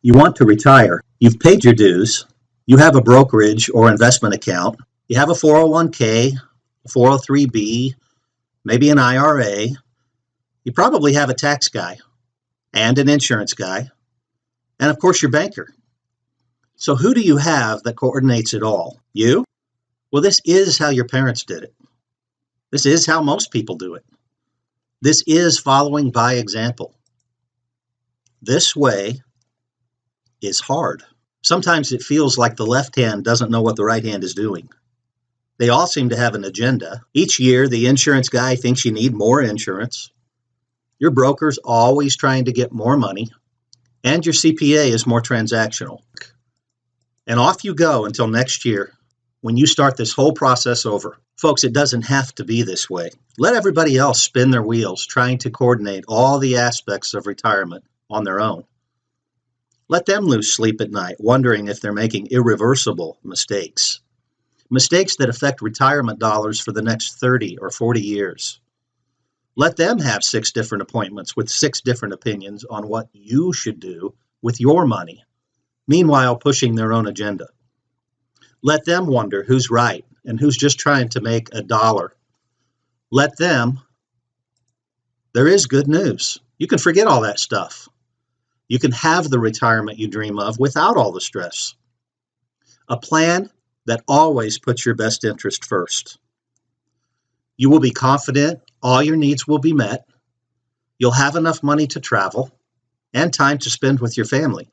You want to retire. You've paid your dues. You have a brokerage or investment account. You have a 401k, a 403b, maybe an IRA. You probably have a tax guy and an insurance guy, and of course your banker. So who do you have that coordinates it all? You? Well, this is how your parents did it. This is how most people do it. This is following by example. This way is hard. Sometimes it feels like the left hand doesn't know what the right hand is doing. They all seem to have an agenda. Each year, the insurance guy thinks you need more insurance. Your broker's always trying to get more money. And your CPA is more transactional. And off you go until next year when you start this whole process over. Folks, it doesn't have to be this way. Let everybody else spin their wheels trying to coordinate all the aspects of retirement on their own. Let them lose sleep at night, wondering if they're making irreversible mistakes. Mistakes that affect retirement dollars for the next 30 or 40 years. Let them have 6 different appointments with 6 different opinions on what you should do with your money, meanwhile pushing their own agenda. Let them wonder who's right and who's just trying to make a dollar. Let them. There is good news. You can forget all that stuff. You can have the retirement you dream of without all the stress. A plan that always puts your best interest first. You will be confident all your needs will be met. You'll have enough money to travel and time to spend with your family.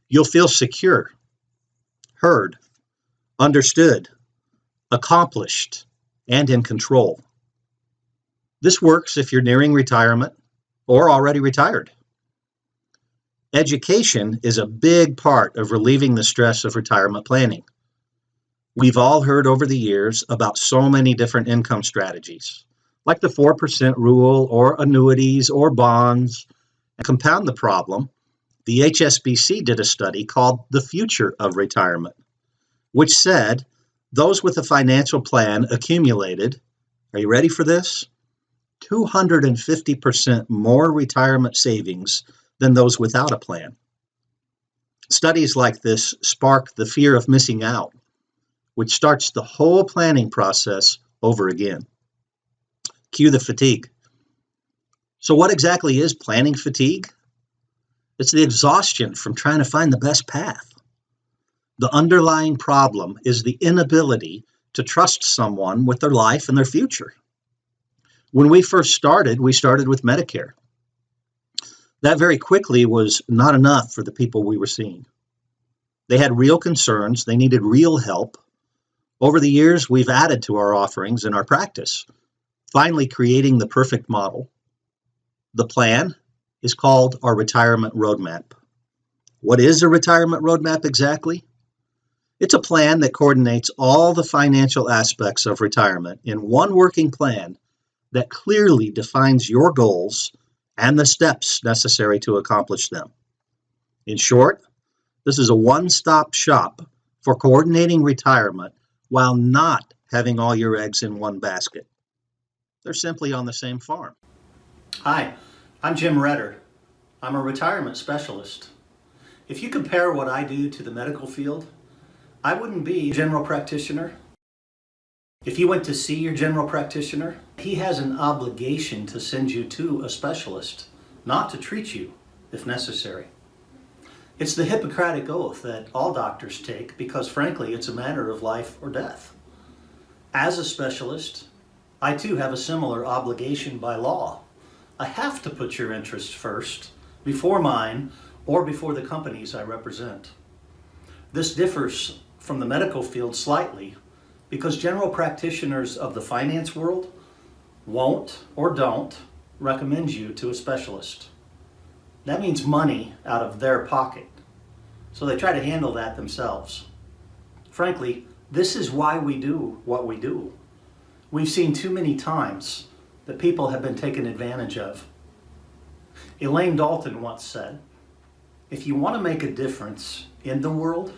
You'll feel secure, heard, understood, accomplished, and in control. This works if you're nearing retirement or already retired. Education is a big part of relieving the stress of retirement planning. We've all heard over the years about so many different income strategies, like the 4% rule or annuities or bonds. To compound the problem, the HSBC did a study called The Future of Retirement, which said those with a financial plan accumulated, are you ready for this? 250% more retirement savings than those without a plan. Studies like this spark the fear of missing out, which starts the whole planning process over again. Cue the fatigue. So what exactly is planning fatigue? It's the exhaustion from trying to find the best path. The underlying problem is the inability to trust someone with their life and their future. When we first started, we started with Medicare. That very quickly was not enough for the people we were seeing. They had real concerns. They needed real help. Over the years, we've added to our offerings and our practice, finally creating the perfect model. The plan is called our retirement roadmap. What is a retirement roadmap exactly? It's a plan that coordinates all the financial aspects of retirement in one working plan that clearly defines your goals and the steps necessary to accomplish them. In short, this is a one-stop shop for coordinating retirement while not having all your eggs in one basket. They're simply on the same farm. Hi, I'm Jim Redder. I'm a retirement specialist. If you compare what I do to the medical field, I wouldn't be a general practitioner. If you went to see your general practitioner, he has an obligation to send you to a specialist, not to treat you if necessary. It's the Hippocratic Oath that all doctors take because, frankly, it's a matter of life or death. As a specialist, I too have a similar obligation by law. I have to put your interests first, before mine or before the companies I represent. This differs from the medical field slightly because general practitioners of the finance world won't or don't recommend you to a specialist. That means money out of their pocket. So they try to handle that themselves. Frankly, this is why we do what we do. We've seen too many times that people have been taken advantage of. Elaine Dalton once said, if you want to make a difference in the world,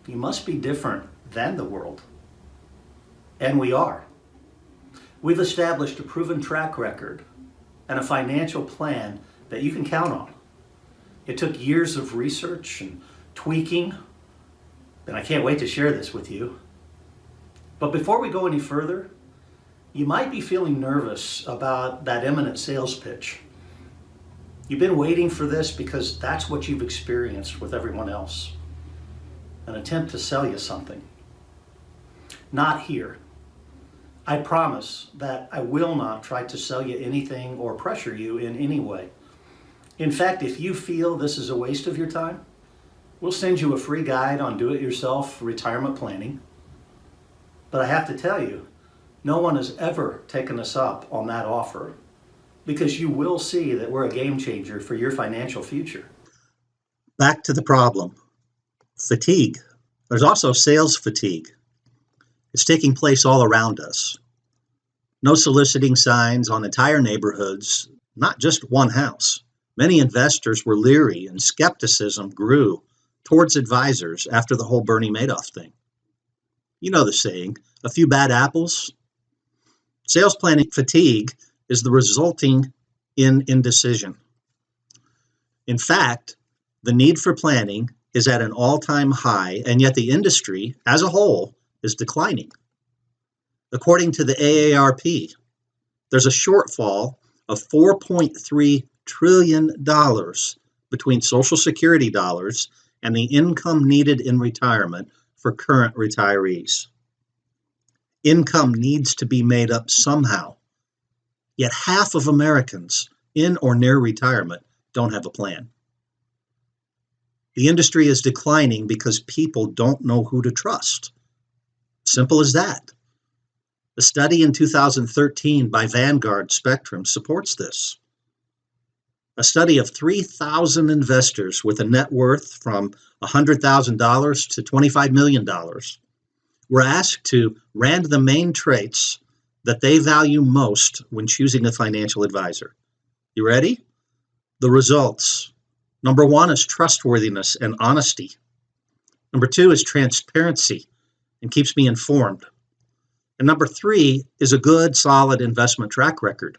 you must be different than the world. And we are. We've established a proven track record and a financial plan that you can count on. It took years of research and tweaking, and I can't wait to share this with you. But before we go any further, you might be feeling nervous about that imminent sales pitch. You've been waiting for this because that's what you've experienced with everyone else. An attempt to sell you something. Not here. I promise that I will not try to sell you anything or pressure you in any way. In fact, if you feel this is a waste of your time, we'll send you a free guide on do-it-yourself retirement planning. But I have to tell you, no one has ever taken us up on that offer, because you will see that we're a game changer for your financial future. Back to the problem. Fatigue. There's also sales fatigue. It's taking place all around us. No soliciting signs on entire neighborhoods, not just one house. Many investors were leery and skepticism grew towards advisors after the whole Bernie Madoff thing. You know the saying, a few bad apples. Sales planning fatigue is the resulting in indecision. In fact, the need for planning is at an all-time high, and yet the industry as a whole is declining. According to the AARP, there's a shortfall of $4.3 trillion between Social Security dollars and the income needed in retirement for current retirees. Income needs to be made up somehow, yet half of Americans in or near retirement don't have a plan. The industry is declining because people don't know who to trust. Simple as that. A study in 2013 by Vanguard Spectrum supports this. A study of 3,000 investors with a net worth from $100,000 to $25 million were asked to rank the main traits that they value most when choosing a financial advisor. You ready? The results. Number 1 is trustworthiness and honesty. Number 2 is transparency and keeps me informed. And number 3 is a good, solid investment track record.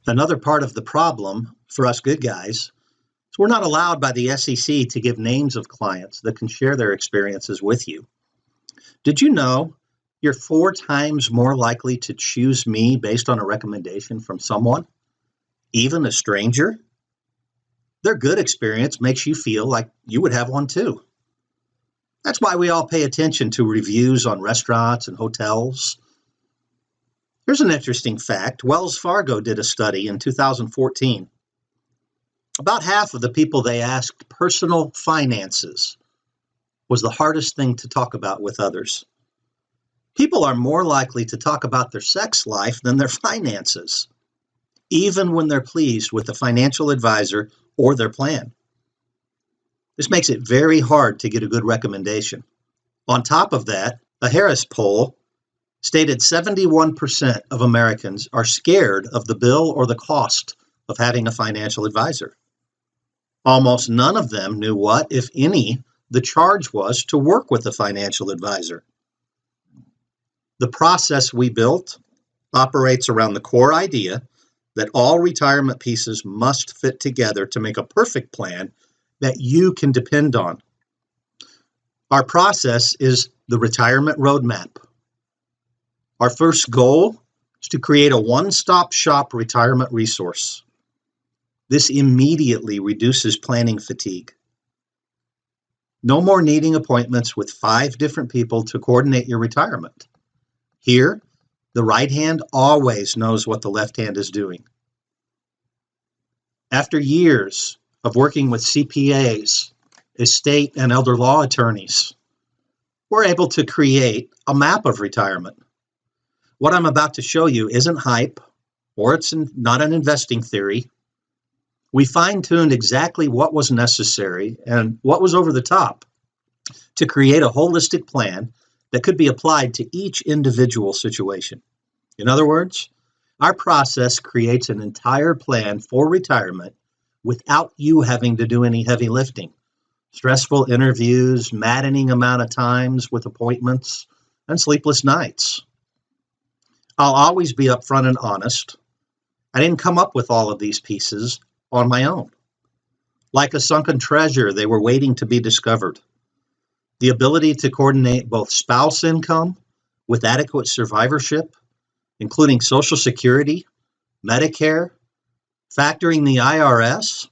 Another part of the problem for us good guys is we're not allowed by the SEC to give names of clients that can share their experiences with you. Did you know you're 4 times more likely to choose me based on a recommendation from someone, even a stranger? Their good experience makes you feel like you would have one too. That's why we all pay attention to reviews on restaurants and hotels. Here's an interesting fact. Wells Fargo did a study in 2014. About half of the people they asked personal finances was the hardest thing to talk about with others. People are more likely to talk about their sex life than their finances, even when they're pleased with the financial advisor or their plan. This makes it very hard to get a good recommendation. On top of that, a Harris poll stated 71% of Americans are scared of the bill or the cost of having a financial advisor. Almost none of them knew what, if any, the charge was to work with a financial advisor. The process we built operates around the core idea that all retirement pieces must fit together to make a perfect plan that you can depend on. Our process is the retirement roadmap. Our first goal is to create a one-stop shop retirement resource. This immediately reduces planning fatigue. No more needing appointments with 5 different people to coordinate your retirement. Here, the right hand always knows what the left hand is doing. After years of working with CPAs, estate and elder law attorneys, we're able to create a map of retirement. What I'm about to show you isn't hype, or it's not an investing theory. We fine-tuned exactly what was necessary and what was over the top to create a holistic plan that could be applied to each individual situation. In other words, our process creates an entire plan for retirement without you having to do any heavy lifting. Stressful interviews, maddening amount of times with appointments, and sleepless nights. I'll always be upfront and honest. I didn't come up with all of these pieces on my own. Like a sunken treasure, they were waiting to be discovered. The ability to coordinate both spouse income with adequate survivorship, including Social Security, Medicare, factoring the IRS,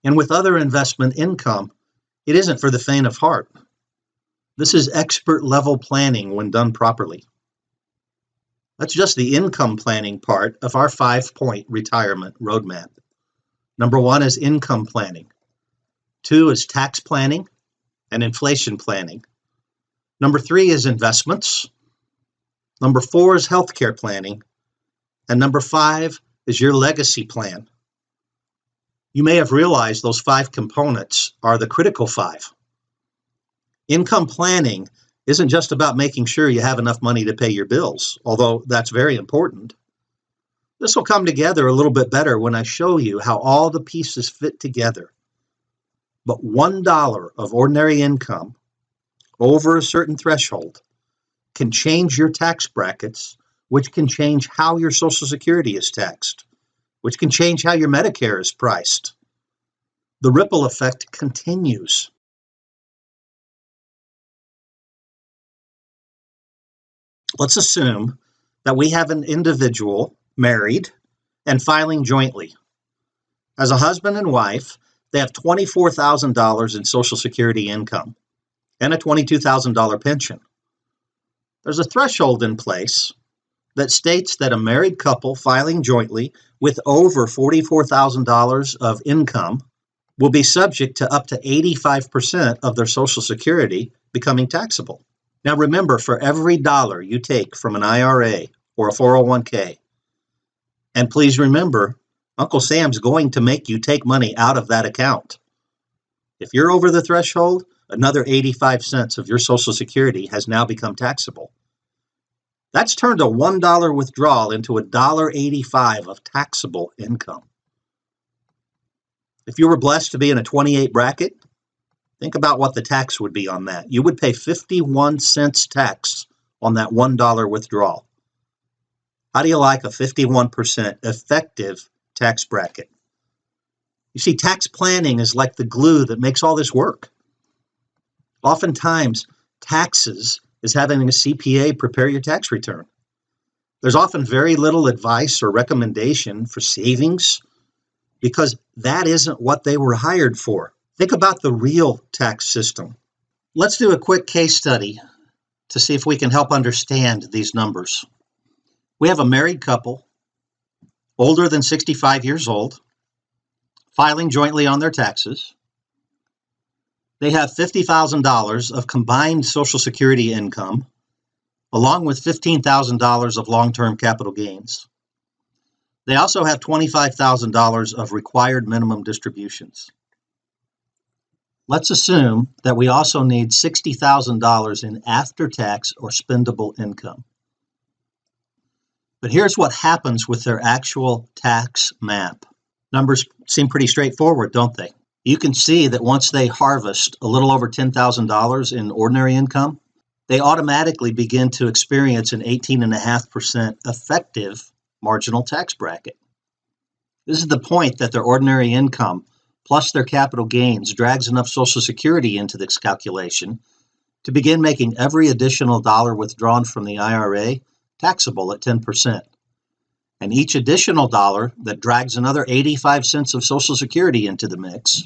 and with other investment income, it isn't for the faint of heart. This is expert level planning when done properly. That's just the income planning part of our 5-point retirement roadmap. Number 1 is income planning. 2 is tax planning and inflation planning. Number 3 is investments. Number 4 is healthcare planning. And number 5 is your legacy plan. You may have realized those 5 components are the critical 5. Income planning isn't just about making sure you have enough money to pay your bills, although that's very important. This will come together a little bit better when I show you how all the pieces fit together. But $1 of ordinary income over a certain threshold can change your tax brackets, which can change how your Social Security is taxed, which can change how your Medicare is priced. The ripple effect continues. Let's assume that we have an individual married and filing jointly. As a husband and wife, they have $24,000 in Social Security income and a $22,000 pension. There's a threshold in place that states that a married couple filing jointly with over $44,000 of income will be subject to up to 85% of their Social Security becoming taxable. Now remember, for every dollar you take from an IRA or a 401k, and please remember, Uncle Sam's going to make you take money out of that account. If you're over the threshold, another 85 cents of your Social Security has now become taxable. That's turned a $1 withdrawal into $1.85 of taxable income. If you were blessed to be in a 28 bracket, think about what the tax would be on that. You would pay 51 cents tax on that $1 withdrawal. How do you like a 51% effective tax bracket? You see, tax planning is like the glue that makes all this work. Oftentimes, taxes is having a CPA prepare your tax return. There's often very little advice or recommendation for savings because that isn't what they were hired for. Think about the real tax system. Let's do a quick case study to see if we can help understand these numbers. We have a married couple, older than 65 years old, filing jointly on their taxes. They have $50,000 of combined Social Security income, along with $15,000 of long-term capital gains. They also have $25,000 of required minimum distributions. Let's assume that we also need $60,000 in after-tax or spendable income. But here's what happens with their actual tax map. Numbers seem pretty straightforward, don't they? You can see that once they harvest a little over $10,000 in ordinary income, they automatically begin to experience an 18.5% effective marginal tax bracket. This is the point that their ordinary income plus their capital gains drags enough Social Security into this calculation to begin making every additional dollar withdrawn from the IRA taxable at 10%. And each additional dollar that drags another 85 cents of Social Security into the mix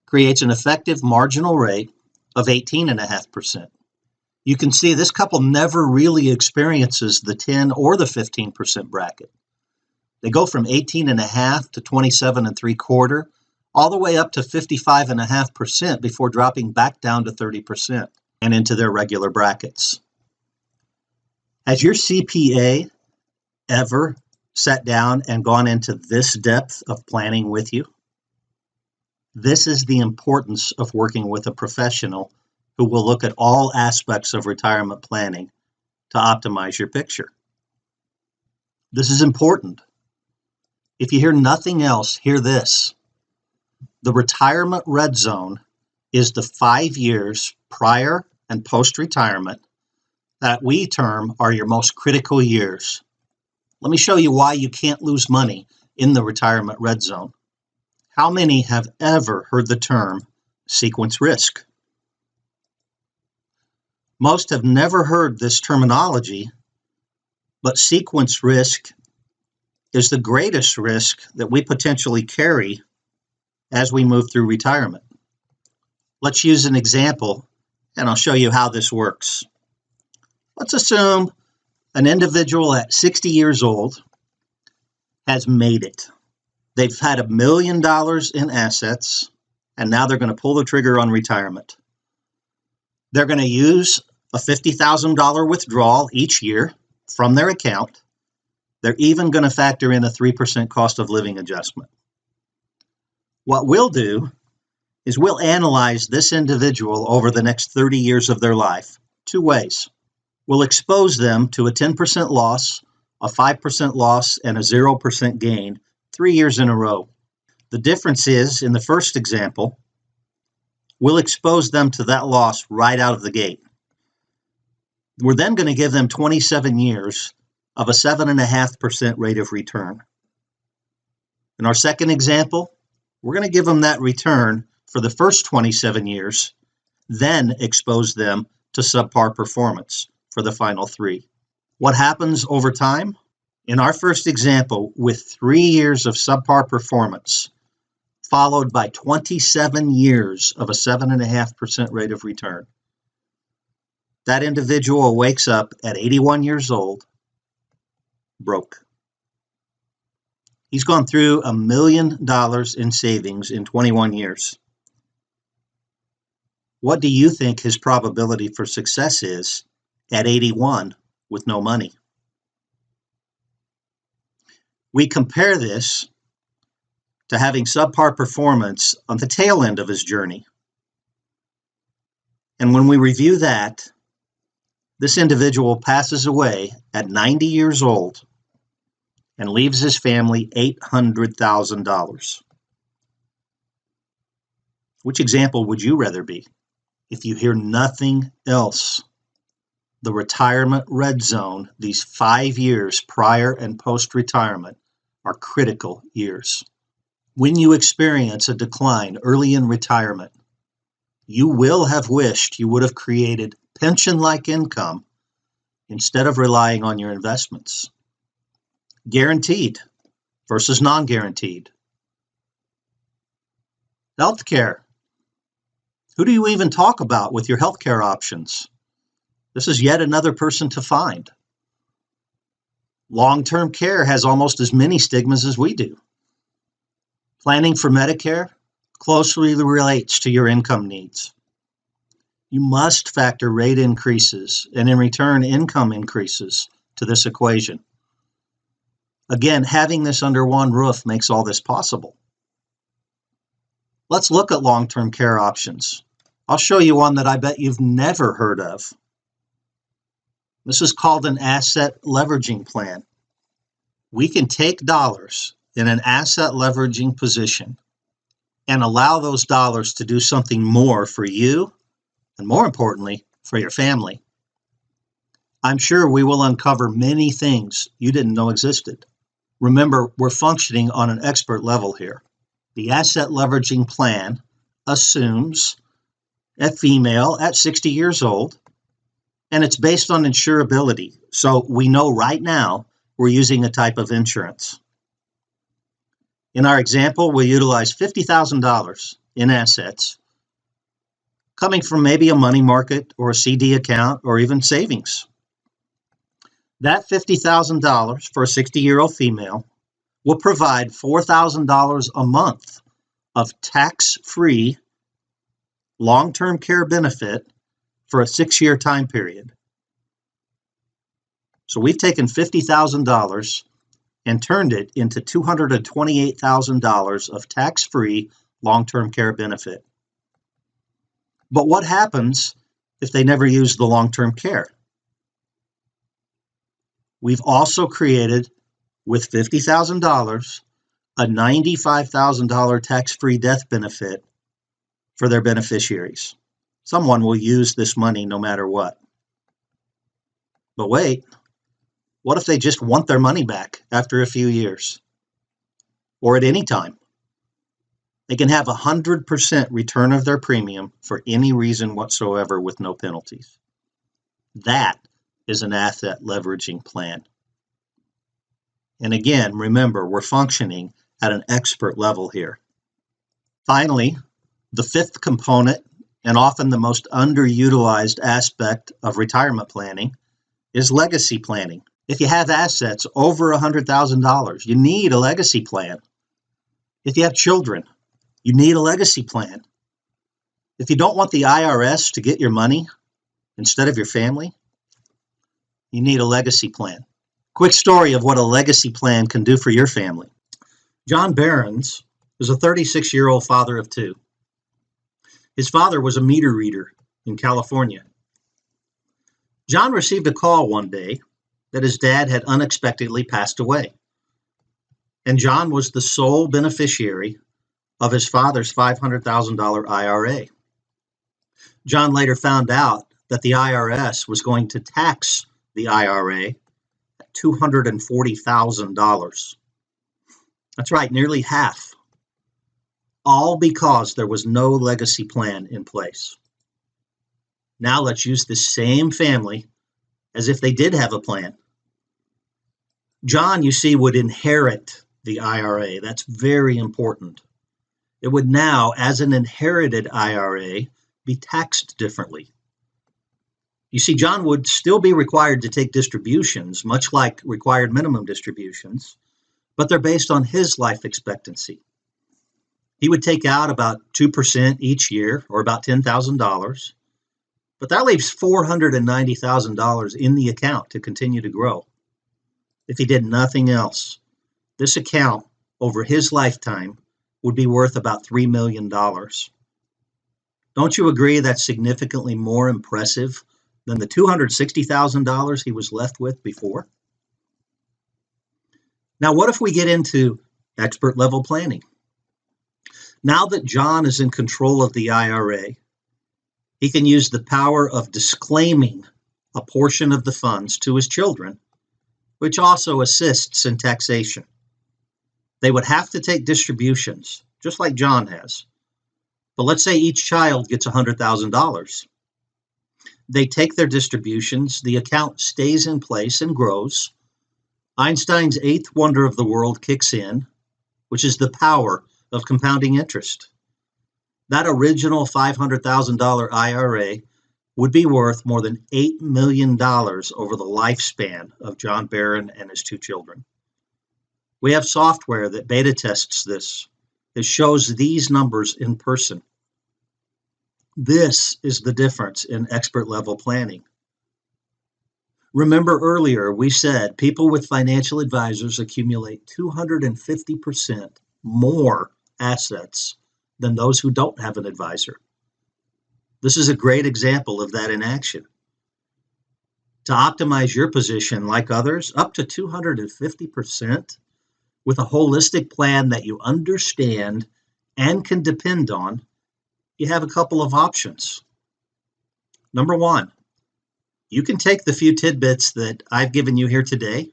creates an effective marginal rate of 18.5%. You can see this couple never really experiences the 10 or the 15% bracket. They go from 18.5 to 27.75, all the way up to 55.5% before dropping back down to 30% and into their regular brackets. Has your CPA ever sat down and gone into this depth of planning with you? This is the importance of working with a professional who will look at all aspects of retirement planning to optimize your picture. This is important. If you hear nothing else, hear this. The retirement red zone is the 5 years prior and post-retirement that we term are your most critical years. Let me show you why you can't lose money in the retirement red zone. How many have ever heard the term sequence risk? Most have never heard this terminology, but sequence risk is the greatest risk that we potentially carry as we move through retirement. Let's use an example, and I'll show you how this works. Let's assume an individual at 60 years old has made it. They've had $1 million in assets, and now they're going to pull the trigger on retirement. They're going to use a $50,000 withdrawal each year from their account. They're even going to factor in a 3% cost of living adjustment. What we'll do is we'll analyze this individual over the next 30 years of their life two ways. We'll expose them to a 10% loss, a 5% loss, and a 0% gain 3 years in a row. The difference is, in the first example, we'll expose them to that loss right out of the gate. We're then going to give them 27 years of a 7.5% rate of return. In our second example, we're going to give them that return for the first 27 years, then expose them to subpar performance for the final 3. What happens over time? In our first example, with 3 years of subpar performance, followed by 27 years of a 7.5% rate of return, that individual wakes up at 81 years old, broke. He's gone through $1 million in savings in 21 years. What do you think his probability for success is at 81 with no money? We compare this to having subpar performance on the tail end of his journey. And when we review that, this individual passes away at 90 years old and leaves his family $800,000. Which example would you rather be? If you hear nothing else, the retirement red zone, these 5 years prior and post-retirement, are critical years. When you experience a decline early in retirement, you will have wished you would have created pension-like income instead of relying on your investments. Guaranteed versus non-guaranteed. Healthcare. Who do you even talk about with your healthcare options? This is yet another person to find. Long-term care has almost as many stigmas as we do. Planning for Medicare closely relates to your income needs. You must factor rate increases and in return income increases to this equation. Again, having this under one roof makes all this possible. Let's look at long-term care options. I'll show you one that I bet you've never heard of. This is called an asset leveraging plan. We can take dollars in an asset leveraging position and allow those dollars to do something more for you and, more importantly, for your family. I'm sure we will uncover many things you didn't know existed. Remember, we're functioning on an expert level here. The asset leveraging plan assumes a female at 60 years old, and it's based on insurability. So we know right now we're using a type of insurance. In our example, we'll utilize $50,000 in assets coming from maybe a money market or a CD account or even savings. That $50,000 for a 60-year-old female will provide $4,000 a month of tax-free long-term care benefit for a 6-year time period. So we've taken $50,000 and turned it into $228,000 of tax-free long-term care benefit. But what happens if they never use the long-term care? We've also created, with $50,000, a $95,000 tax-free death benefit for their beneficiaries. Someone will use this money no matter what. But wait, what if they just want their money back after a few years? Or at any time? They can have 100% return of their premium for any reason whatsoever with no penalties. That is an asset leveraging plan. And again, remember, we're functioning at an expert level here. Finally, the fifth component, and often the most underutilized aspect of retirement planning, is legacy planning. If you have assets over $100,000, you need a legacy plan. If you have children, you need a legacy plan. If you don't want the IRS to get your money instead of your family, you need a legacy plan. Quick story of what a legacy plan can do for your family. John Behrens was a 36-year-old father of two. His father was a meter reader in California. John received a call one day that his dad had unexpectedly passed away, and John was the sole beneficiary of his father's $500,000 IRA. John later found out that the IRS was going to tax the IRA at $240,000. That's right, nearly half. All because there was no legacy plan in place. Now let's use the same family as if they did have a plan. John, you see, would inherit the IRA. That's very important. It would now, as an inherited IRA, be taxed differently. You see, John would still be required to take distributions, much like required minimum distributions, but they're based on his life expectancy. He would take out about 2% each year, or about $10,000, but that leaves $490,000 in the account to continue to grow. If he did nothing else, this account over his lifetime would be worth about $3 million. Don't you agree that's significantly more impressive than the $260,000 he was left with before? Now, what if we get into expert level planning? Now that John is in control of the IRA, he can use the power of disclaiming a portion of the funds to his children, which also assists in taxation. They would have to take distributions, just like John has. But let's say each child gets $100,000. They take their distributions, the account stays in place and grows. Einstein's eighth wonder of the world kicks in, which is the power of compounding interest. That original $500,000 IRA would be worth more than $8 million over the lifespan of John Barron and his two children. We have software that beta tests this. It shows these numbers in person. This is the difference in expert level planning. Remember earlier, we said people with financial advisors accumulate 250% more assets than those who don't have an advisor. This is a great example of that in action. To optimize your position like others, up to 250% with a holistic plan that you understand and can depend on, you have a couple of options. Number one, you can take the few tidbits that I've given you here today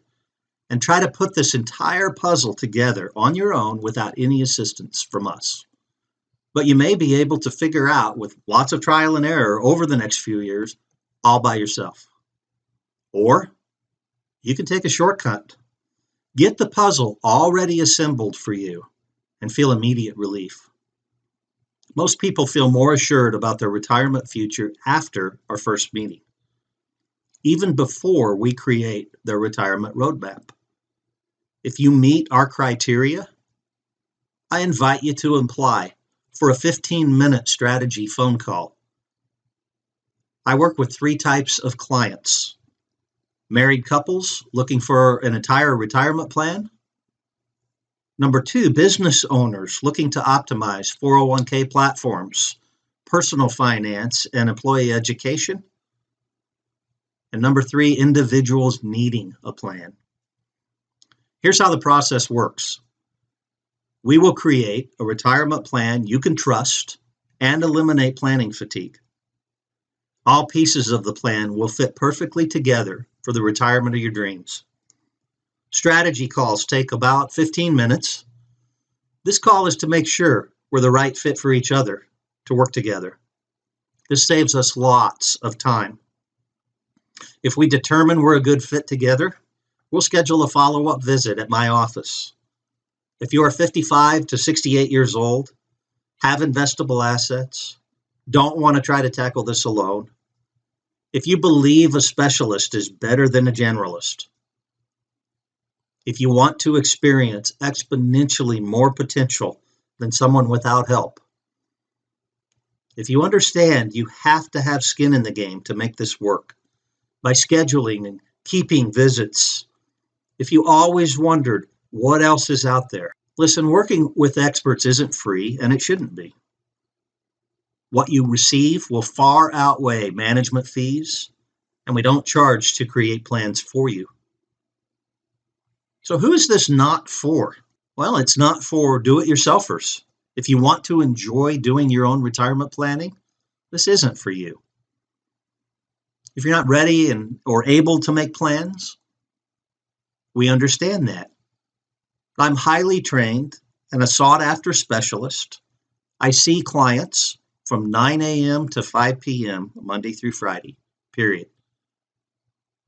and try to put this entire puzzle together on your own without any assistance from us. But you may be able to figure out with lots of trial and error over the next few years all by yourself. Or you can take a shortcut. Get the puzzle already assembled for you and feel immediate relief. Most people feel more assured about their retirement future after our first meeting, even before we create their retirement roadmap. If you meet our criteria, I invite you to apply for a 15-minute strategy phone call. I work with three types of clients: married couples looking for an entire retirement plan. Number two, business owners looking to optimize 401k platforms, personal finance, and employee education. And number three, individuals needing a plan. Here's how the process works. We will create a retirement plan you can trust and eliminate planning fatigue. All pieces of the plan will fit perfectly together for the retirement of your dreams. Strategy calls take about 15 minutes. This call is to make sure we're the right fit for each other to work together. This saves us lots of time. If we determine we're a good fit together, we'll schedule a follow-up visit at my office. If you are 55 to 68 years old, have investable assets, don't want to try to tackle this alone, if you believe a specialist is better than a generalist, if you want to experience exponentially more potential than someone without help, if you understand you have to have skin in the game to make this work, by scheduling and keeping visits, if you always wondered what else is out there, listen, working with experts isn't free, and it shouldn't be. What you receive will far outweigh management fees, and we don't charge to create plans for you. So who is this not for? Well, it's not for do-it-yourselfers. If you want to enjoy doing your own retirement planning, this isn't for you. If you're not ready or able to make plans, we understand that. I'm highly trained and a sought-after specialist. I see clients from 9 a.m. to 5 p.m. Monday through Friday, period.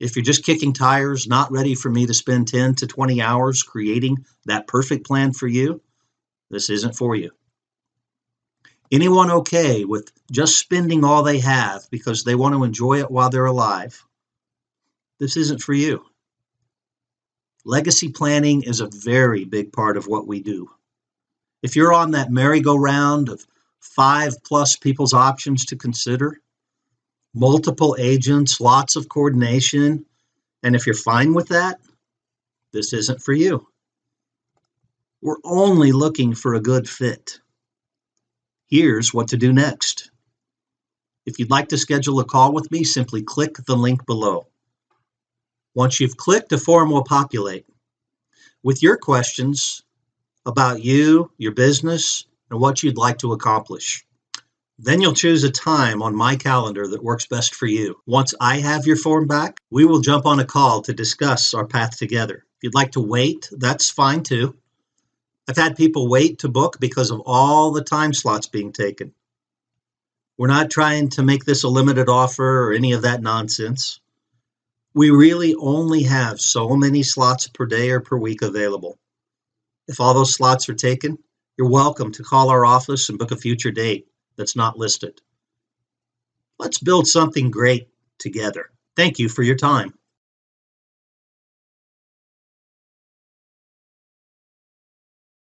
If you're just kicking tires, not ready for me to spend 10 to 20 hours creating that perfect plan for you, this isn't for you. Anyone okay with just spending all they have because they want to enjoy it while they're alive, this isn't for you. Legacy planning is a very big part of what we do. If you're on that merry-go-round of 5+ people's options to consider, multiple agents, lots of coordination, and if you're fine with that, this isn't for you. We're only looking for a good fit. Here's what to do next. If you'd like to schedule a call with me, simply click the link below. Once you've clicked, a form will populate with your questions about you, your business, and what you'd like to accomplish. Then you'll choose a time on my calendar that works best for you. Once I have your form back, we will jump on a call to discuss our path together. If you'd like to wait, that's fine too. I've had people wait to book because of all the time slots being taken. We're not trying to make this a limited offer or any of that nonsense. We really only have so many slots per day or per week available. If all those slots are taken, you're welcome to call our office and book a future date that's not listed. Let's build something great together. Thank you for your time.